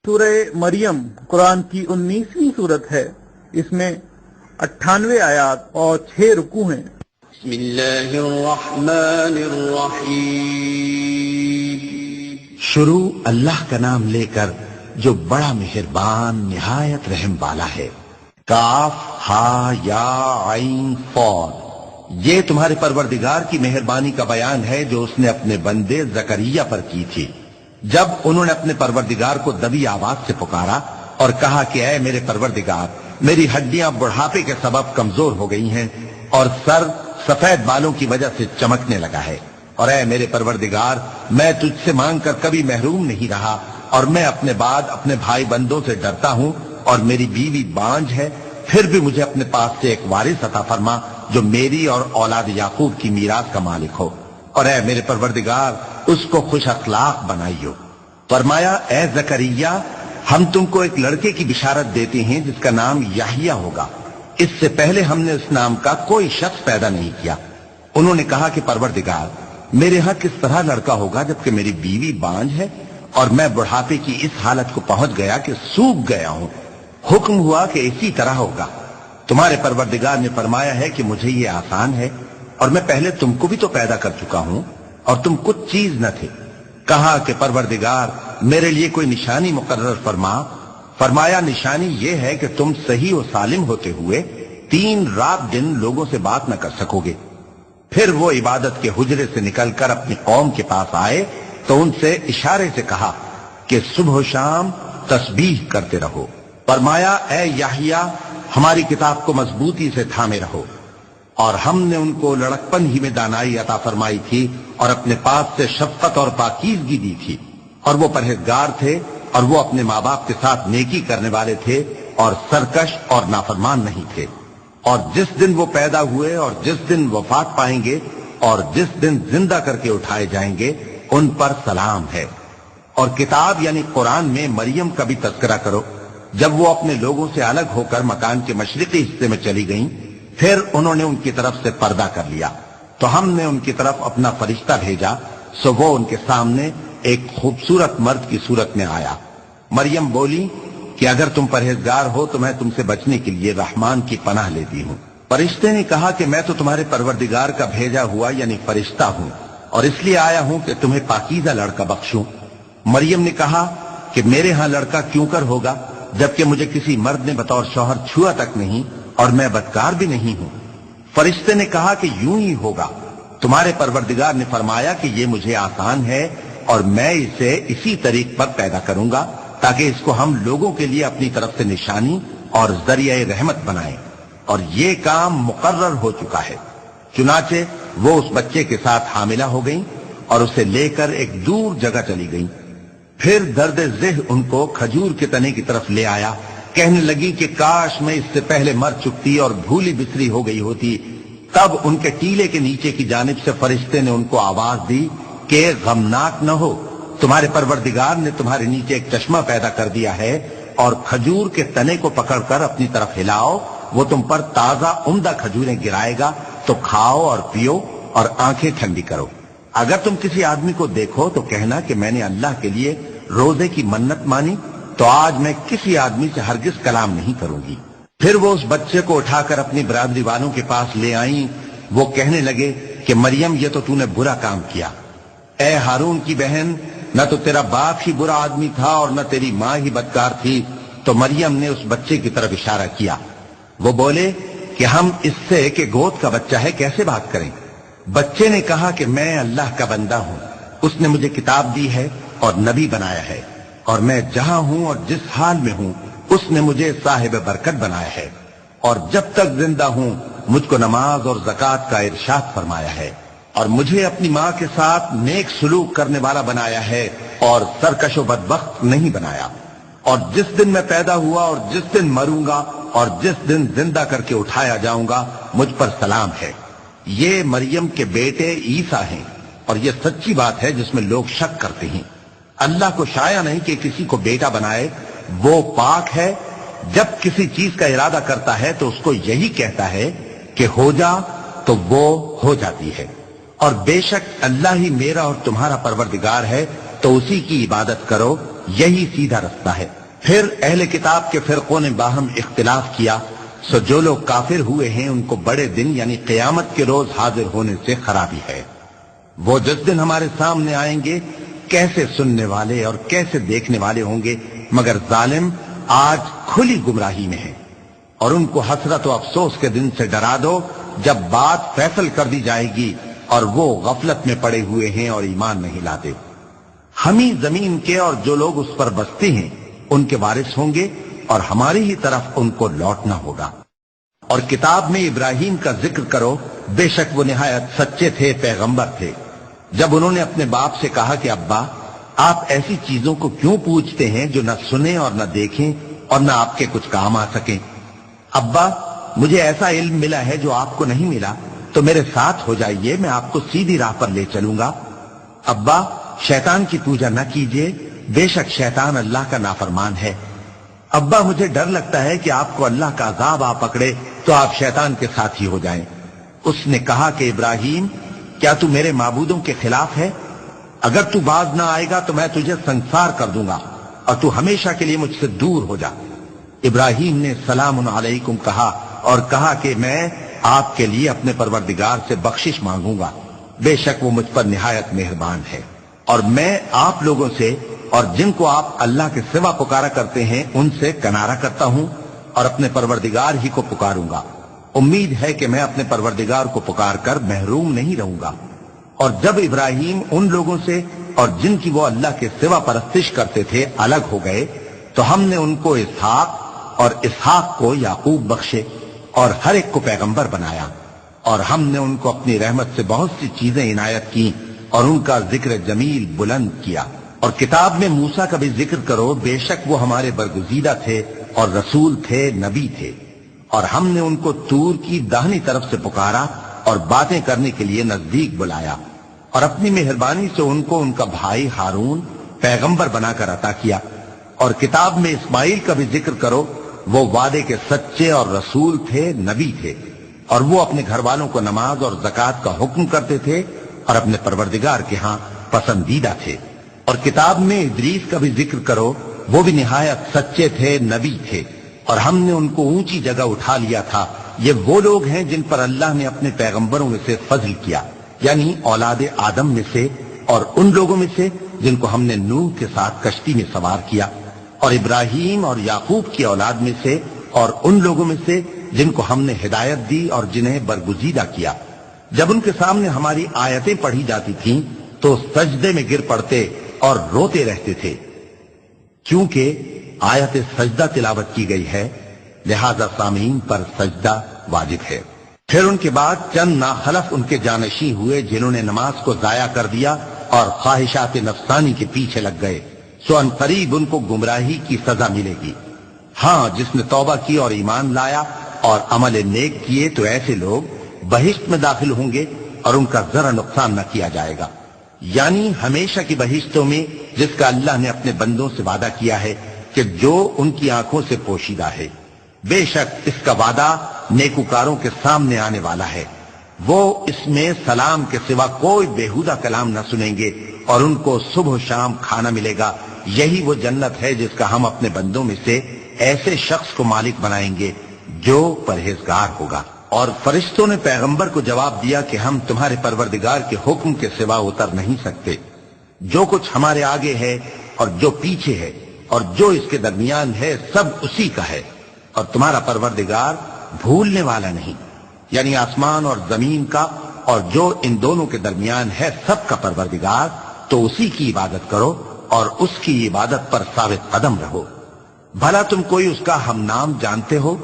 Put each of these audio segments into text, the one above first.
سورہ مریم قرآن کی 19ویں صورت ہے۔ اس میں 98 آیات اور 6 رکوع ہیں۔ بسم اللہ الرحمن الرحیم۔ شروع اللہ کا نام لے کر جو بڑا مہربان نہایت رحم والا ہے۔ کاف ہا یا عین صاد، یہ تمہارے پروردگار کی مہربانی کا بیان ہے جو اس نے اپنے بندے زکریا پر کی تھی، جب انہوں نے اپنے پروردگار کو دبی آواز سے پکارا اور کہا کہ اے میرے پروردگار، میری ہڈیاں بڑھاپے کے سبب کمزور ہو گئی ہیں اور سر سفید بالوں کی وجہ سے چمکنے لگا ہے، اور اے میرے پروردگار، میں تجھ سے مانگ کر کبھی محروم نہیں رہا، اور میں اپنے بعد اپنے بھائی بندوں سے ڈرتا ہوں، اور میری بیوی بانجھ ہے، پھر بھی مجھے اپنے پاس سے ایک وارث عطا فرما جو میری اور اولاد یعقوب کی میراث کا مالک ہو، اور اے میرے پروردگار اس کو خوش اخلاق بنائیو۔ فرمایا اے زکریا، ہم تم کو ایک لڑکے کی بشارت دیتے ہیں جس کا نام یحییٰ ہوگا، اس سے پہلے ہم نے اس نام کا کوئی شخص پیدا نہیں کیا۔ انہوں نے کہا کہ پروردگار، میرے ہاں کس طرح لڑکا ہوگا جبکہ میری بیوی بانجھ ہے اور میں بڑھاپے کی اس حالت کو پہنچ گیا کہ سوکھ گیا ہوں؟ حکم ہوا کہ اسی طرح ہوگا۔ تمہارے پروردگار نے فرمایا ہے کہ مجھے یہ آسان ہے، اور میں پہلے تم کو بھی تو پیدا کر چکا ہوں اور تم کچھ چیز نہ تھے۔ کہا کہ پروردگار میرے لیے کوئی نشانی مقرر فرما۔ فرمایا نشانی یہ ہے کہ تم صحیح و سالم ہوتے ہوئے 3 رات دن لوگوں سے بات نہ کر سکو گے۔ پھر وہ عبادت کے حجرے سے نکل کر اپنی قوم کے پاس آئے تو ان سے اشارے سے کہا کہ صبح و شام تسبیح کرتے رہو۔ فرمایا اے یحییٰ، ہماری کتاب کو مضبوطی سے تھامے رہو، اور ہم نے ان کو لڑکپن ہی میں دانائی عطا فرمائی تھی اور اپنے پاس سے شفقت اور پاکیزگی دی تھی، اور وہ پرہیزگار تھے اور وہ اپنے ماں باپ کے ساتھ نیکی کرنے والے تھے اور سرکش اور نافرمان نہیں تھے۔ اور جس دن وہ پیدا ہوئے اور جس دن وفات پائیں گے اور جس دن زندہ کر کے اٹھائے جائیں گے ان پر سلام ہے۔ اور کتاب یعنی قرآن میں مریم کا بھی تذکرہ کرو، جب وہ اپنے لوگوں سے الگ ہو کر مکان کے مشرقی حصے میں چلی گئیں، پھر انہوں نے ان کی طرف سے پردہ کر لیا تو ہم نے ان کی طرف اپنا فرشتہ بھیجا، سو وہ ان کے سامنے ایک خوبصورت مرد کی صورت میں آیا۔ مریم بولی کہ اگر تم پرہیزگار ہو تو میں تم سے بچنے کے لیے رحمان کی پناہ لیتی ہوں۔ فرشتے نے کہا کہ میں تو تمہارے پروردگار کا بھیجا ہوا یعنی فرشتہ ہوں، اور اس لیے آیا ہوں کہ تمہیں پاکیزہ لڑکا بخشوں۔ مریم نے کہا کہ میرے ہاں لڑکا کیوں کر ہوگا جبکہ مجھے کسی مرد نے بطور شوہر چھوا تک نہیں اور میں بدکار بھی نہیں ہوں۔ فرشتے نے کہا کہ یوں ہی ہوگا۔ تمہارے پروردگار نے فرمایا کہ یہ مجھے آسان ہے اور میں اسے اسی طریق پر پیدا کروں گا تاکہ اس کو ہم لوگوں کے لیے اپنی طرف سے نشانی اور ذریعہ رحمت بنائیں، اور یہ کام مقرر ہو چکا ہے۔ چنانچہ وہ اس بچے کے ساتھ حاملہ ہو گئیں اور اسے لے کر ایک دور جگہ چلی گئیں۔ پھر درد ذہ ان کو کھجور کے تنے کی طرف لے آیا، کہنے لگی کہ کاش میں اس سے پہلے مر چکتی اور بھولی بسری ہو گئی ہوتی۔ تب ان کے ٹیلے کے نیچے کی جانب سے فرشتے نے ان کو آواز دی کہ غمناک نہ ہو، تمہارے پروردگار نے تمہارے نیچے ایک چشمہ پیدا کر دیا ہے، اور کھجور کے تنے کو پکڑ کر اپنی طرف ہلاؤ، وہ تم پر تازہ عمدہ کھجوریں گرائے گا، تو کھاؤ اور پیو اور آنکھیں ٹھنڈی کرو۔ اگر تم کسی آدمی کو دیکھو تو کہنا کہ میں نے اللہ کے لیے روزے کی منت مانی، تو آج میں کسی آدمی سے ہرگز کلام نہیں کروں گی۔ پھر وہ اس بچے کو اٹھا کر اپنی برادری والوں کے پاس لے آئیں۔ وہ کہنے لگے کہ مریم یہ تو نے برا کام کیا، اے ہارون کی بہن، نہ تو تیرا باپ ہی برا آدمی تھا اور نہ تیری ماں ہی بدکار تھی۔ تو مریم نے اس بچے کی طرف اشارہ کیا۔ وہ بولے کہ ہم اس سے کہ گود کا بچہ ہے کیسے بات کریں؟ بچے نے کہا کہ میں اللہ کا بندہ ہوں، اس نے مجھے کتاب دی ہے اور نبی بنایا ہے، اور میں جہاں ہوں اور جس حال میں ہوں اس نے مجھے صاحب برکت بنایا ہے، اور جب تک زندہ ہوں مجھ کو نماز اور زکوٰۃ کا ارشاد فرمایا ہے، اور مجھے اپنی ماں کے ساتھ نیک سلوک کرنے والا بنایا ہے اور سرکش و بدبخت نہیں بنایا، اور جس دن میں پیدا ہوا اور جس دن مروں گا اور جس دن زندہ کر کے اٹھایا جاؤں گا مجھ پر سلام ہے۔ یہ مریم کے بیٹے عیسیٰ ہیں، اور یہ سچی بات ہے جس میں لوگ شک کرتے ہیں۔ اللہ کو شایع نہیں کہ کسی کو بیٹا بنائے، وہ پاک ہے، جب کسی چیز کا ارادہ کرتا ہے تو اس کو یہی کہتا ہے کہ ہو جا تو وہ ہو جاتی ہے، اور بے شک اللہ ہی میرا اور تمہارا پروردگار ہے، تو اسی کی عبادت کرو، یہی سیدھا رستہ ہے۔ پھر اہل کتاب کے فرقوں نے باہم اختلاف کیا، سو جو لوگ کافر ہوئے ہیں ان کو بڑے دن یعنی قیامت کے روز حاضر ہونے سے خرابی ہے۔ وہ جس دن ہمارے سامنے آئیں گے کیسے سننے والے اور کیسے دیکھنے والے ہوں گے، مگر ظالم آج کھلی گمراہی میں ہیں۔ اور ان کو حسرت و افسوس کے دن سے ڈرا دو جب بات فیصل کر دی جائے گی اور وہ غفلت میں پڑے ہوئے ہیں اور ایمان نہیں لاتے۔ ہم ہی زمین کے اور جو لوگ اس پر بستے ہیں ان کے وارث ہوں گے اور ہماری ہی طرف ان کو لوٹنا ہوگا۔ اور کتاب میں ابراہیم کا ذکر کرو، بے شک وہ نہایت سچے تھے، پیغمبر تھے۔ جب انہوں نے اپنے باپ سے کہا کہ ابا آپ ایسی چیزوں کو کیوں پوچھتے ہیں جو نہ سنیں اور نہ دیکھیں اور نہ آپ کے کچھ کام آ سکیں؟ ابا مجھے ایسا علم ملا ہے جو آپ کو نہیں ملا، تو میرے ساتھ ہو جائیے، میں آپ کو سیدھی راہ پر لے چلوں گا۔ ابا شیطان کی پوجا نہ کیجیے، بے شک شیطان اللہ کا نافرمان ہے۔ ابا مجھے ڈر لگتا ہے کہ آپ کو اللہ کا عذاب آ پکڑے تو آپ شیطان کے ساتھی ہو جائیں۔ اس نے کہا کہ ابراہیم کیا تو میرے معبودوں کے خلاف ہے؟ اگر تو باز نہ آئے گا تو میں تجھے سنسار کر دوں گا اور تو ہمیشہ کے لیے مجھ سے دور ہو جا۔ ابراہیم نے سلام علیکم کہا اور کہا کہ میں آپ کے لیے اپنے پروردگار سے بخشش مانگوں گا، بے شک وہ مجھ پر نہایت مہربان ہے۔ اور میں آپ لوگوں سے اور جن کو آپ اللہ کے سوا پکارا کرتے ہیں ان سے کنارہ کرتا ہوں اور اپنے پروردگار ہی کو پکاروں گا۔ امید ہے کہ میں اپنے پروردگار کو پکار کر محروم نہیں رہوں گا۔ اور جب ابراہیم ان لوگوں سے اور جن کی وہ اللہ کے سوا پرستش کرتے تھے الگ ہو گئے تو ہم نے ان کو اسحاق اور اسحاق کو یعقوب بخشے اور ہر ایک کو پیغمبر بنایا، اور ہم نے ان کو اپنی رحمت سے بہت سی چیزیں عنایت کی اور ان کا ذکر جمیل بلند کیا۔ اور کتاب میں موسیٰ کا بھی ذکر کرو، بے شک وہ ہمارے برگزیدہ تھے اور رسول تھے، نبی تھے۔ اور ہم نے ان کو طور کی داہنی طرف سے پکارا اور باتیں کرنے کے لیے نزدیک بلایا، اور اپنی مہربانی سے ان کو ان کا بھائی ہارون پیغمبر بنا کر عطا کیا۔ اور کتاب میں اسماعیل کا بھی ذکر کرو، وہ وعدے کے سچے اور رسول تھے، نبی تھے، اور وہ اپنے گھر والوں کو نماز اور زکوٰۃ کا حکم کرتے تھے اور اپنے پروردگار کے ہاں پسندیدہ تھے۔ اور کتاب میں ادریس کا بھی ذکر کرو، وہ بھی نہایت سچے تھے، نبی تھے، اور ہم نے ان کو اونچی جگہ اٹھا لیا تھا۔ یہ وہ لوگ ہیں جن پر اللہ نے اپنے پیغمبروں میں سے فضل کیا، یعنی اولاد آدم میں سے، اور ان لوگوں میں سے جن کو ہم نے نوح کے ساتھ کشتی میں سوار کیا، اور ابراہیم اور یعقوب کی اولاد میں سے، اور ان لوگوں میں سے جن کو ہم نے ہدایت دی اور جنہیں برگزیدہ کیا۔ جب ان کے سامنے ہماری آیتیں پڑھی جاتی تھیں تو سجدے میں گر پڑتے اور روتے رہتے تھے، کیونکہ آیت سجدہ تلاوت کی گئی ہے، لہذا سامعین پر سجدہ واجب ہے۔ پھر ان کے بعد چند ناخلف ان کے جانشین ہوئے جنہوں نے نماز کو ضائع کر دیا اور خواہشات نفسانی کے پیچھے لگ گئے، سو ان قریب ان کو گمراہی کی سزا ملے گی۔ ہاں جس نے توبہ کی اور ایمان لایا اور عمل نیک کیے تو ایسے لوگ بہشت میں داخل ہوں گے اور ان کا ذرا نقصان نہ کیا جائے گا، یعنی ہمیشہ کی بہشتوں میں جس کا اللہ نے اپنے بندوں سے وعدہ کیا ہے کہ جو ان کی آنکھوں سے پوشیدہ ہے۔ بے شک اس کا وعدہ نیکوکاروں کے سامنے آنے والا ہے، وہ اس میں سلام کے سوا کوئی بیہودہ کلام نہ سنیں گے اور ان کو صبح و شام کھانا ملے گا۔ یہی وہ جنت ہے جس کا ہم اپنے بندوں میں سے ایسے شخص کو مالک بنائیں گے جو پرہیزگار ہوگا۔ اور فرشتوں نے پیغمبر کو جواب دیا کہ ہم تمہارے پروردگار کے حکم کے سوا اتر نہیں سکتے، جو کچھ ہمارے آگے ہے اور جو پیچھے ہے اور جو اس کے درمیان ہے سب اسی کا ہے، اور تمہارا پروردگار بھولنے والا نہیں، یعنی آسمان اور زمین کا اور جو ان دونوں کے درمیان ہے سب کا پروردگار، تو اسی کی عبادت کرو اور اس کی عبادت پر ثابت قدم رہو۔ بھلا تم کوئی اس کا ہم نام جانتے ہو؟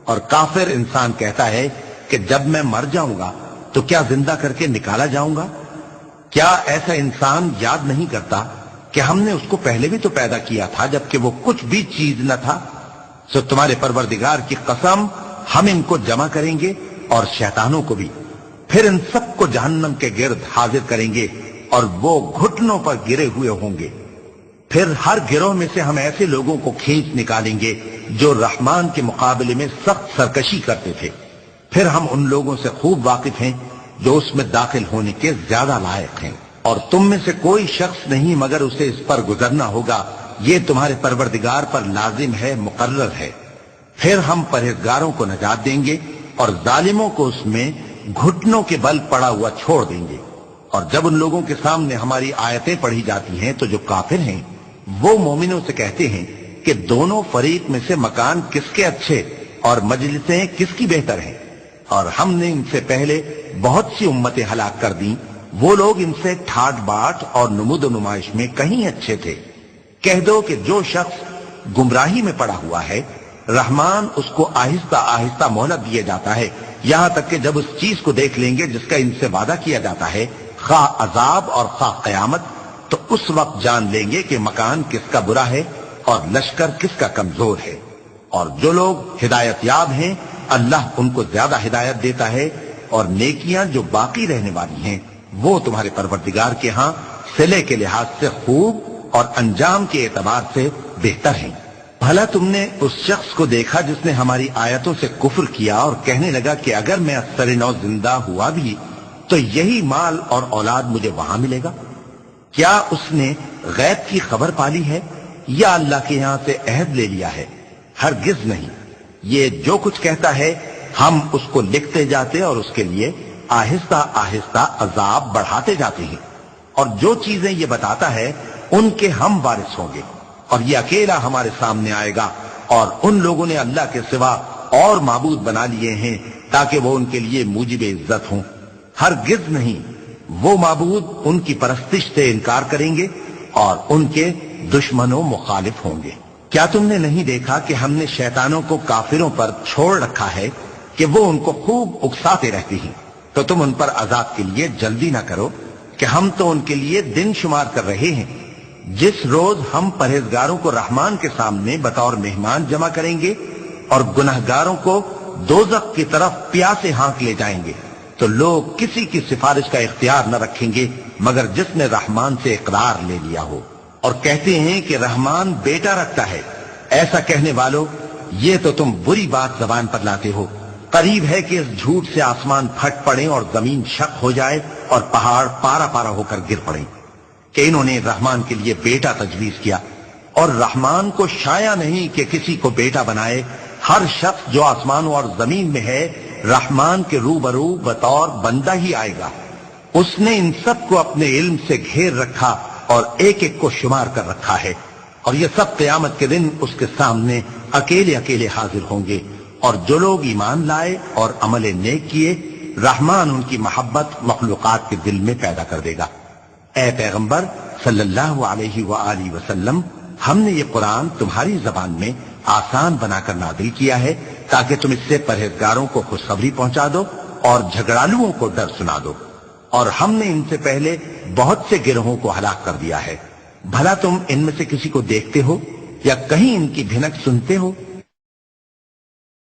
اور کافر انسان کہتا ہے کہ جب میں مر جاؤں گا تو کیا زندہ کر کے نکالا جاؤں گا؟ کیا ایسا انسان یاد نہیں کرتا کہ ہم نے اس کو پہلے بھی تو پیدا کیا تھا جبکہ وہ کچھ بھی چیز نہ تھا؟ سو تمہارے پروردگار کی قسم ہم ان کو جمع کریں گے اور شیطانوں کو بھی، پھر ان سب کو جہنم کے گرد حاضر کریں گے اور وہ گھٹنوں پر گرے ہوئے ہوں گے۔ پھر ہر گروہ میں سے ہم ایسے لوگوں کو کھینچ نکالیں گے جو رحمان کے مقابلے میں سخت سرکشی کرتے تھے، پھر ہم ان لوگوں سے خوب واقف ہیں جو اس میں داخل ہونے کے زیادہ لائق ہیں، اور تم میں سے کوئی شخص نہیں مگر اسے اس پر گزرنا ہوگا یہ تمہارے پروردگار پر لازم ہے، مقرر ہے۔ پھر ہم پرہیزگاروں کو نجات دیں گے اور ظالموں کو اس میں گھٹنوں کے بل پڑا ہوا چھوڑ دیں گے۔ اور جب ان لوگوں کے سامنے ہماری آیتیں پڑھی جاتی ہیں تو جو کافر ہیں وہ مومنوں سے کہتے ہیں کہ دونوں فریق میں سے مکان کس کے اچھے اور مجلسیں کس کی بہتر ہیں، اور ہم نے ان سے پہلے بہت سی امتیں ہلاک کر دیں، وہ لوگ ان سے ٹھاٹ باٹ اور نمود و نمائش میں کہیں اچھے تھے۔ کہہ دو کہ جو شخص گمراہی میں پڑا ہوا ہے، رحمان اس کو آہستہ آہستہ مہلت دیا جاتا ہے، یہاں تک کہ جب اس چیز کو دیکھ لیں گے جس کا ان سے وعدہ کیا جاتا ہے، خواہ عذاب اور خواہ قیامت، تو اس وقت جان لیں گے کہ مکان کس کا برا ہے اور لشکر کس کا کمزور ہے۔ اور جو لوگ ہدایت یاب ہیں اللہ ان کو زیادہ ہدایت دیتا ہے، اور نیکیاں جو باقی رہنے والی ہیں وہ تمہارے پروردگار کے ہاں صلے کے لحاظ سے خوب اور انجام کے اعتبار سے بہتر ہیں۔ بھلا تم نے اس شخص کو دیکھا جس نے ہماری آیتوں سے کفر کیا اور کہنے لگا کہ اگر میں اثر نو زندہ ہوا بھی تو یہی مال اور اولاد مجھے وہاں ملے گا؟ کیا اس نے غیب کی خبر پالی ہے یا اللہ کے یہاں سے عہد لے لیا ہے؟ ہرگز نہیں، یہ جو کچھ کہتا ہے ہم اس کو لکھتے جاتے اور اس کے لیے آہستہ آہستہ عذاب بڑھاتے جاتے ہیں، اور جو چیزیں یہ بتاتا ہے ان کے ہم وارث ہوں گے، اور یہ اکیلا ہمارے سامنے آئے گا، اور ان لوگوں نے اللہ کے سوا اور معبود بنا لیے ہیں تاکہ وہ ان کے لیے موجب عزت ہوں۔ ہرگز نہیں، وہ معبود ان کی پرستش سے انکار کریں گے اور ان کے دشمنوں مخالف ہوں گے۔ کیا تم نے نہیں دیکھا کہ ہم نے شیطانوں کو کافروں پر چھوڑ رکھا ہے کہ وہ ان کو خوب اکساتے رہتے ہیں؟ تو تم ان پر عذاب کے لیے جلدی نہ کرو کہ ہم تو ان کے لیے دن شمار کر رہے ہیں۔ جس روز ہم پرہیزگاروں کو رحمان کے سامنے بطور مہمان جمع کریں گے اور گنہگاروں کو دوزخ کی طرف پیاسے ہانک لے جائیں گے، تو لوگ کسی کی سفارش کا اختیار نہ رکھیں گے مگر جس نے رحمان سے اقرار لے لیا ہو، اور کہتے ہیں کہ رحمان بیٹا رکھتا ہے۔ ایسا کہنے والوں، یہ تو تم بری بات زبان پر لاتے ہو۔ قریب ہے کہ اس جھوٹ سے آسمان پھٹ پڑے اور زمین شق ہو جائے اور پہاڑ پارا پارا ہو کر گر پڑے کہ انہوں نے رحمان کے لیے بیٹا تجویز کیا، اور رحمان کو شایع نہیں کہ کسی کو بیٹا بنائے۔ ہر شخص جو آسمانوں اور زمین میں ہے رحمان کے روبرو بطور بندہ ہی آئے گا۔ اس نے ان سب کو اپنے علم سے گھیر رکھا اور ایک ایک کو شمار کر رکھا ہے، اور یہ سب قیامت کے دن اس کے سامنے اکیلے اکیلے حاضر ہوں گے۔ اور جو لوگ ایمان لائے اور عمل نیک کیے، رحمان ان کی محبت مخلوقات کے دل میں پیدا کر دے گا۔ اے پیغمبر صلی اللہ علیہ وآلہ وسلم، ہم نے یہ قرآن تمہاری زبان میں آسان بنا کر نازل کیا ہے تاکہ تم اس سے پرہیزگاروں کو خوشخبری پہنچا دو اور جھگڑالوؤں کو ڈر سنا دو، اور ہم نے ان سے پہلے بہت سے گروہوں کو ہلاک کر دیا ہے۔ بھلا تم ان میں سے کسی کو دیکھتے ہو یا کہیں ان کی بھنک سنتے ہو؟